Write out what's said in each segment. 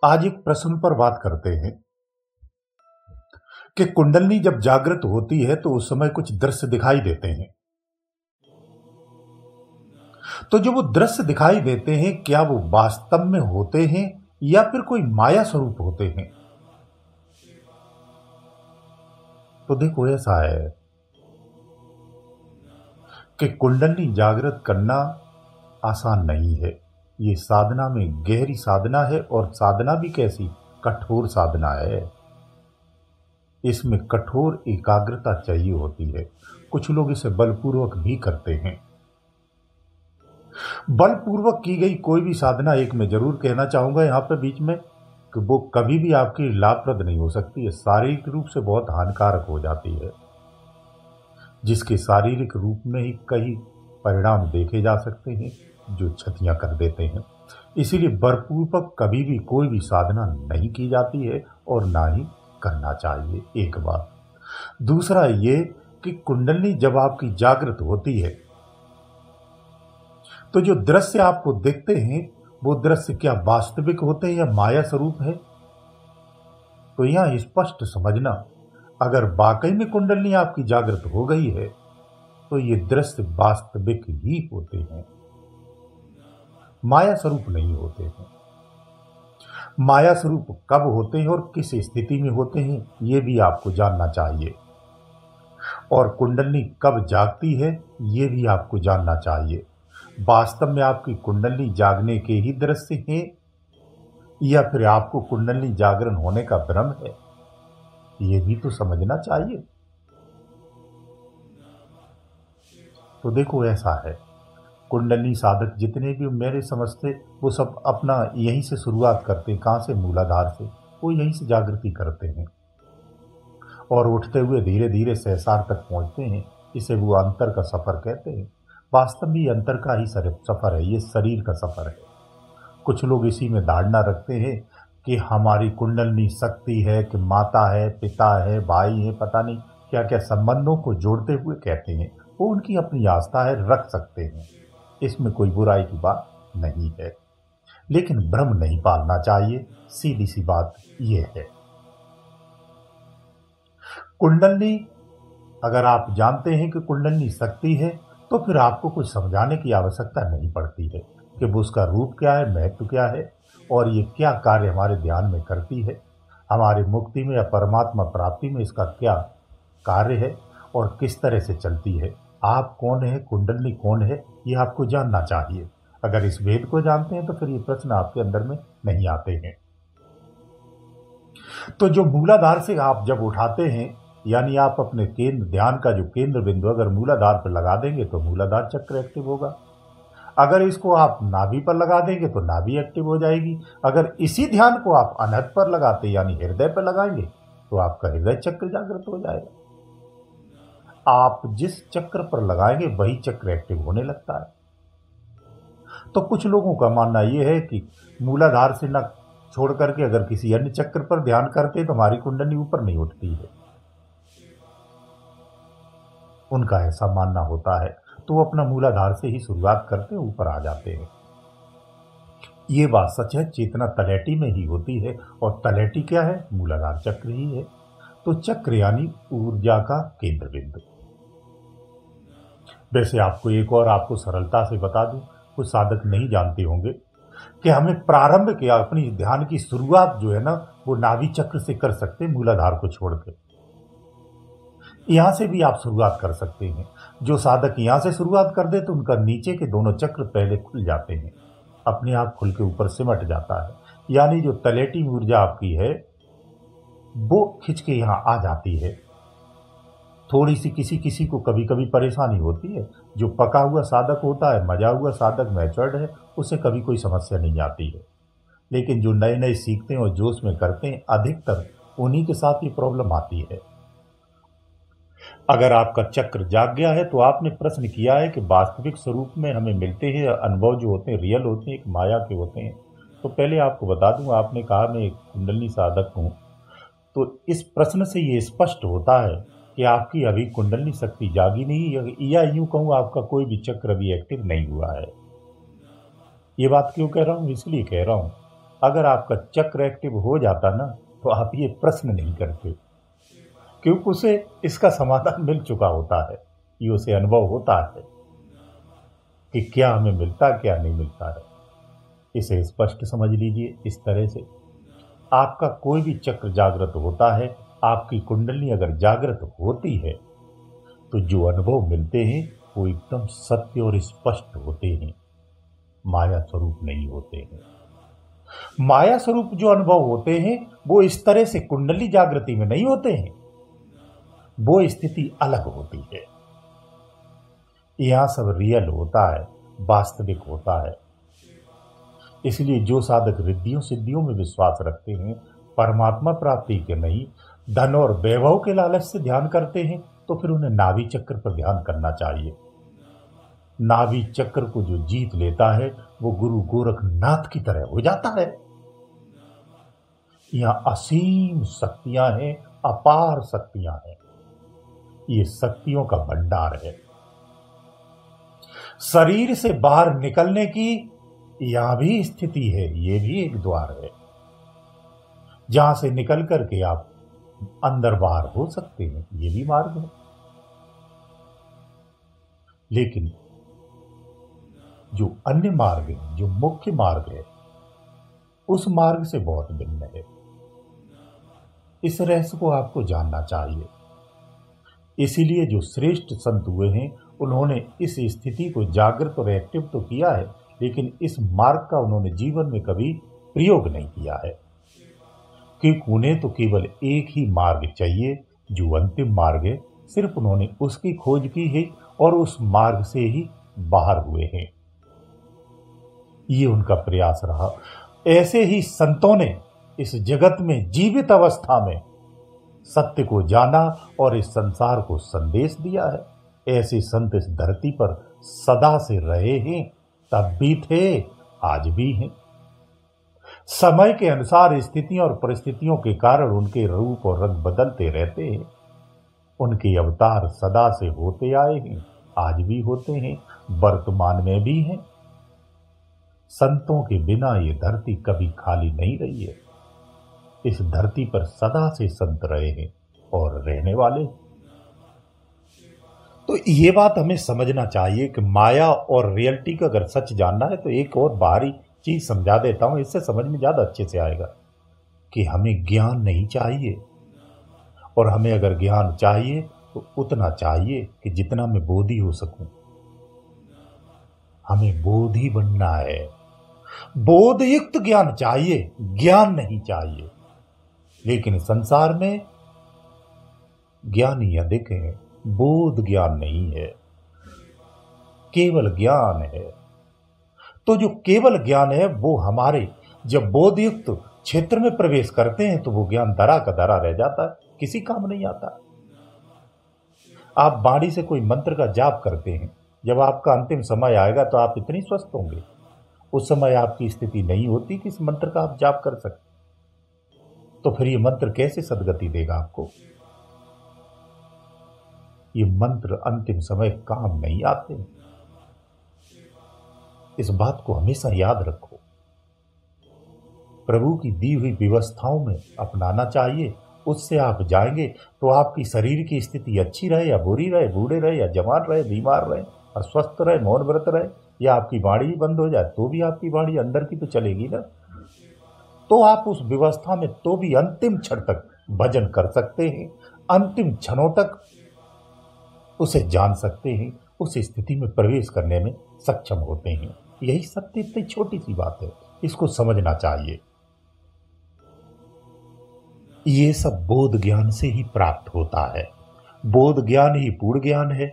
आज एक प्रश्न पर बात करते हैं कि कुंडलनी जब जागृत होती है तो उस समय कुछ दृश्य दिखाई देते हैं। तो जो वो दृश्य दिखाई देते हैं, क्या वो वास्तव में होते हैं या फिर कोई माया स्वरूप होते हैं? तो देखो, ऐसा है कि कुंडलनी जागृत करना आसान नहीं है। ये साधना में गहरी साधना है, और साधना भी कैसी कठोर साधना है। इसमें कठोर एकाग्रता चाहिए होती है। कुछ लोग इसे बलपूर्वक भी करते हैं। बलपूर्वक की गई कोई भी साधना, एक मैं जरूर कहना चाहूंगा यहां पर बीच में, कि वो कभी भी आपकी लाभप्रद नहीं हो सकती है। शारीरिक रूप से बहुत हानिकारक हो जाती है, जिसके शारीरिक रूप में ही कई परिणाम देखे जा सकते हैं जो क्षतियां कर देते हैं। इसीलिए बलपूर्वक कभी भी कोई भी साधना नहीं की जाती है, और ना ही करना चाहिए। एक बात। दूसरा ये कि कुंडलनी जब आपकी जागृत होती है तो जो दृश्य आपको दिखते हैं, वो दृश्य क्या वास्तविक होते हैं या माया स्वरूप है? तो यहां स्पष्ट समझना, अगर वाकई में कुंडलनी आपकी जागृत हो गई है तो ये दृश्य वास्तविक ही होते हैं, माया स्वरूप नहीं होते हैं। माया स्वरूप कब होते हैं और किस स्थिति में होते हैं, ये भी आपको जानना चाहिए। और कुंडलनी कब जागती है, ये भी आपको जानना चाहिए। वास्तव में आपकी कुंडलनी जागने के ही दृश्य हैं, या फिर आपको कुंडलनी जागरण होने का भ्रम है, ये भी तो समझना चाहिए। तो देखो, ऐसा है, कुंडलनी साधक जितने भी मेरे समझते, वो सब अपना यहीं से शुरुआत करते हैं। कहाँ से? मूलाधार से। वो यहीं से जागृति करते हैं और उठते हुए धीरे धीरे सहसार तक पहुंचते हैं। इसे वो अंतर का सफर कहते हैं। वास्तव में अंतर का ही सफर है, ये शरीर का सफर है। कुछ लोग इसी में धारणा रखते हैं कि हमारी कुंडलनी शक्ति है, कि माता है, पिता है, भाई है, पता नहीं क्या क्या संबंधों को जोड़ते हुए कहते हैं। वो उनकी अपनी आस्था है, रख सकते हैं, इसमें कोई बुराई की बात नहीं है। लेकिन भ्रम नहीं पालना चाहिए, सीधी सी बात यह है। कुंडलनी, अगर आप जानते हैं कि कुंडलनी शक्ति है, तो फिर आपको कुछ समझाने की आवश्यकता नहीं पड़ती है कि वो उसका रूप क्या है, महत्व क्या है, और ये क्या कार्य हमारे ध्यान में करती है, हमारी मुक्ति में या परमात्मा प्राप्ति में इसका क्या कार्य है और किस तरह से चलती है। आप कौन है, कुंडलनी कौन है, ये आपको जानना चाहिए। अगर इस भेद को जानते हैं तो फिर ये प्रश्न आपके अंदर में नहीं आते हैं। तो जो मूलाधार से आप जब उठाते हैं, यानी आप अपने केंद्र, ध्यान का जो केंद्र बिंदु अगर मूलाधार पर लगा देंगे तो मूलाधार चक्र एक्टिव होगा। अगर इसको आप नाभि पर लगा देंगे तो नाभि एक्टिव हो जाएगी। अगर इसी ध्यान को आप अनहद पर लगाते, यानी हृदय पर लगाएंगे, तो आपका हृदय चक्र जागृत हो जाएगा। आप जिस चक्र पर लगाएंगे वही चक्र एक्टिव होने लगता है। तो कुछ लोगों का मानना यह है कि मूलाधार से न छोड़ करके अगर किसी अन्य चक्र पर ध्यान करते तो हमारी कुंडली ऊपर नहीं उठती है, उनका ऐसा मानना होता है। तो वो अपना मूलाधार से ही शुरुआत करते हैं, ऊपर आ जाते हैं। ये बात सच है, चेतना तलैटी में ही होती है, और तलैटी क्या है? मूलाधार चक्र ही है। तो चक्र यानी ऊर्जा का केंद्र बिंदु। वैसे आपको एक और आपको सरलता से बता दूं, कुछ साधक नहीं जानते होंगे कि हमें प्रारंभ किया अपनी ध्यान की शुरुआत जो है ना, वो नाभि चक्र से कर सकते हैं, मूलाधार को छोड़कर। यहां से भी आप शुरुआत कर सकते हैं। जो साधक यहां से शुरुआत कर दे तो उनका नीचे के दोनों चक्र पहले खुल जाते हैं, अपने आप खुल के ऊपर सिमट जाता है। यानी जो तलेटी ऊर्जा आपकी है वो खिंच के यहां आ जाती है। थोड़ी सी किसी किसी को कभी कभी परेशानी होती है। जो पका हुआ साधक होता है, मजा हुआ साधक, मैच्योर्ड है, उससे कभी कोई समस्या नहीं आती है। लेकिन जो नए नए सीखते हैं और जोश में करते हैं, अधिकतर उन्हीं के साथ ये प्रॉब्लम आती है। अगर आपका चक्र जाग गया है तो आपने प्रश्न किया है कि वास्तविक स्वरूप में हमें मिलते हैं अनुभव जो होते हैं, रियल होते हैं, एक माया के होते हैं। तो पहले आपको बता दूं, आपने कहा मैं एक कुंडली साधक हूं, तो इस प्रश्न से ये स्पष्ट होता है कि आपकी अभी कुंडली शक्ति जागी नहीं, या यूं कहूं आपका कोई भी चक्र अभी एक्टिव नहीं हुआ है। ये बात क्यों कह रहा हूं? इसलिए कह रहा हूं अगर आपका चक्र एक्टिव हो जाता ना तो आप ये प्रश्न नहीं करते, क्योंकि उसे इसका समाधान मिल चुका होता है। ये उसे अनुभव होता है कि क्या हमें मिलता, क्या नहीं मिलता है। इसे स्पष्ट समझ लीजिए इस तरह से, आपका कोई भी चक्र जागृत होता है, आपकी कुंडली अगर जागृत होती है तो जो अनुभव मिलते हैं वो एकदम सत्य और स्पष्ट होते हैं, माया स्वरूप नहीं होते हैं। माया स्वरूप जो अनुभव होते हैं वो इस तरह से कुंडली जागृति में नहीं होते हैं, वो स्थिति अलग होती है। यहां सब रियल होता है, वास्तविक होता है। इसलिए जो साधक रिद्धियों सिद्धियों में विश्वास रखते हैं, परमात्मा प्राप्ति के नहीं धन और वैभव के लालच से ध्यान करते हैं, तो फिर उन्हें नाभि चक्र पर ध्यान करना चाहिए। नाभि चक्र को जो जीत लेता है वो गुरु गोरखनाथ की तरह हो जाता है। यहां असीम शक्तियां हैं, अपार शक्तियां हैं। ये शक्तियों का भंडार है। शरीर से बाहर निकलने की यहां भी स्थिति है, ये भी एक द्वार है जहां से निकल करके आप अंदर बाहर हो सकते हैं, ये भी मार्ग है। लेकिन जो अन्य मार्ग है, जो मुख्य मार्ग है, उस मार्ग से बहुत भिन्न है। इस रहस्य को आपको जानना चाहिए। इसीलिए जो श्रेष्ठ संत हुए हैं उन्होंने इस स्थिति को जागृत और एक्टिव तो किया है, लेकिन इस मार्ग का उन्होंने जीवन में कभी प्रयोग नहीं किया है, क्योंकि उन्हें तो केवल एक ही मार्ग चाहिए जो अंतिम मार्ग है। सिर्फ उन्होंने उसकी खोज की है और उस मार्ग से ही बाहर हुए हैं। ये उनका प्रयास रहा। ऐसे ही संतों ने इस जगत में जीवित अवस्था में सत्य को जाना और इस संसार को संदेश दिया है। ऐसे संत इस धरती पर सदा से रहे हैं, तब भी थे, आज भी हैं। समय के अनुसार स्थितियों और परिस्थितियों के कारण उनके रूप और रंग बदलते रहते हैं। उनके अवतार सदा से होते आए हैं, आज भी होते हैं, वर्तमान में भी हैं। संतों के बिना ये धरती कभी खाली नहीं रही है। इस धरती पर सदा से संत रहे हैं और रहने वाले। तो ये बात हमें समझना चाहिए कि माया और रियलिटी का अगर सच जानना है तो एक और बाहरी चीज समझा देता हूं, इससे समझ में ज्यादा अच्छे से आएगा कि हमें ज्ञान नहीं चाहिए, और हमें अगर ज्ञान चाहिए तो उतना चाहिए कि जितना मैं बोधी हो सकूं। हमें बोधी बनना है, बोधयुक्त ज्ञान चाहिए, ज्ञान नहीं चाहिए। लेकिन संसार में ज्ञानी अधिक है, बोध ज्ञान नहीं है, केवल ज्ञान है। तो जो केवल ज्ञान है वो हमारे जब बोधयुक्त क्षेत्र में प्रवेश करते हैं तो वो ज्ञान दरा का दरा रह जाता है, किसी काम नहीं आता। आप बाणी से कोई मंत्र का जाप करते हैं, जब आपका अंतिम समय आएगा तो आप इतनी स्वस्थ होंगे, उस समय आपकी स्थिति नहीं होती कि इस मंत्र का आप जाप कर सकते। तो फिर ये मंत्र कैसे सद्गति देगा आपको? ये मंत्र अंतिम समय काम नहीं आते। इस बात को हमेशा याद रखो। प्रभु की दी हुई व्यवस्थाओं में अपनाना चाहिए, उससे आप जाएंगे तो आपकी शरीर की स्थिति अच्छी रहे या बुरी रहे, बूढ़े रहे या जवान रहे, बीमार रहे और स्वस्थ रहे, मौन व्रत रहे, या आपकी वाणी ही बंद हो जाए तो भी आपकी वाणी अंदर की तो चलेगी ना। तो आप उस व्यवस्था में तो भी अंतिम क्षण तक भजन कर सकते हैं, अंतिम क्षणों तक उसे जान सकते हैं, उस स्थिति में प्रवेश करने में सक्षम होते हैं। यही सत्य इतनी छोटी सी बात है, इसको समझना चाहिए। ये सब बोध ज्ञान से ही प्राप्त होता है। बोध ज्ञान ही पूर्ण ज्ञान है।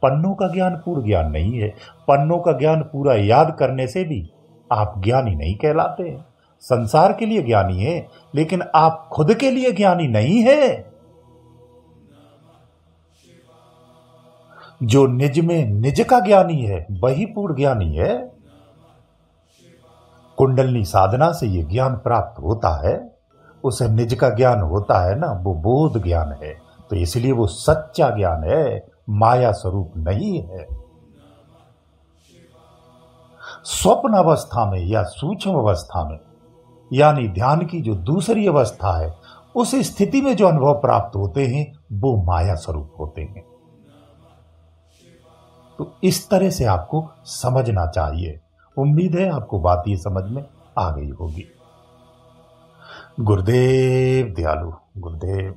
पन्नों का ज्ञान पूर्ण ज्ञान नहीं है। पन्नों का ज्ञान पूरा याद करने से भी आप ज्ञानी नहीं कहलाते हैं। संसार के लिए ज्ञानी है, लेकिन आप खुद के लिए ज्ञानी नहीं है। जो निज में निज का ज्ञानी है वही पूर्ण ज्ञानी है। कुंडलनी साधना से ये ज्ञान प्राप्त होता है, उसे निज का ज्ञान होता है ना, वो बोध ज्ञान है। तो इसलिए वो सच्चा ज्ञान है, माया स्वरूप नहीं है। स्वप्न अवस्था में या सूक्ष्म अवस्था में, यानी ध्यान की जो दूसरी अवस्था है, उस स्थिति में जो अनुभव प्राप्त होते हैं वो माया स्वरूप होते हैं। तो इस तरह से आपको समझना चाहिए। उम्मीद है आपको बात ये समझ में आ गई होगी। गुरुदेव दयालु, गुरुदेव।